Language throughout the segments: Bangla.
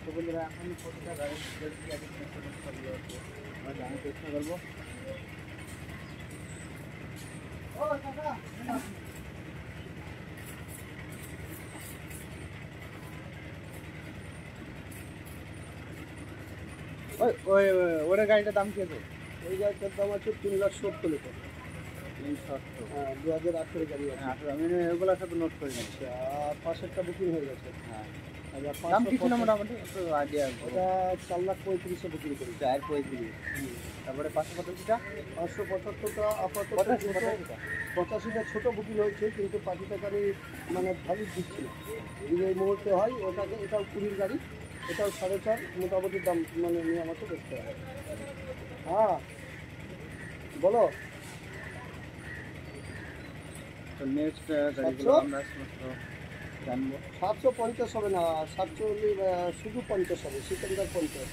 তো বন্ধুরা এখন প্রতিটা গাড়ির আমরা জানার চেষ্টা করবো। ওর গাড়িটার দাম কি আছে? ওই গাড়িটার দাম আছে 3,70,000 লিটার। 370। হ্যাঁ, 2018 গাড়ি আছে। আমি ওগুলো সব নোট করে নিচ্ছি। আর পাশেরটা বুকিং হয়ে গেছে। হ্যাঁ, আচ্ছা, দাম কি ছিল মোটামুটি একটু আইডিয়া? ওটা 4,35,000 বুকিং করি। 4.35। তারপরে 575টা 575টা আপাতত 85টা ছোট বুকিং হয়েছে, কিন্তু 5 টাকা মানে ভ্যালিড দিচ্ছি না। যদি এই মুহূর্তে হয় ওটাকে, এটাও 20 গাড়ি, এটাও 4.5, মোটামুটি দাম মানে নিয়ে আমাকে দেখতে হবে। হ্যাঁ বলো। তো নেক্সট গাড়িগুলো আমরা সমস্ত জানবো। 750 হবে না, 47 শুধু 50 হবে। সিকান্দার 50,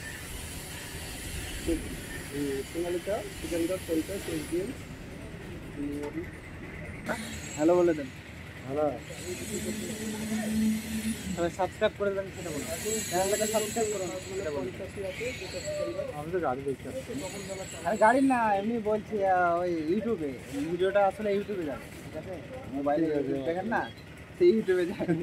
সোনালিকা সিকান্দার 50, SDM। হ্যালো বলে দেন। হ্যাঁ, সাবস্ক্রাইব করে দেন সেটা বলুন। চ্যানেলটাকে সাবস্ক্রাইব করুন। 85 আছে যেটা সিকান্দার। আমি তো গাড়ি দেখছি। আরে গাড়ি না, এমনি বলছি ওই ইউটিউবে ভিডিওটা আসলে ইউটিউবে যাবে, ঠিক আছে? মোবাইলে দেখেন না, সেই ইউটিউবে যাবে।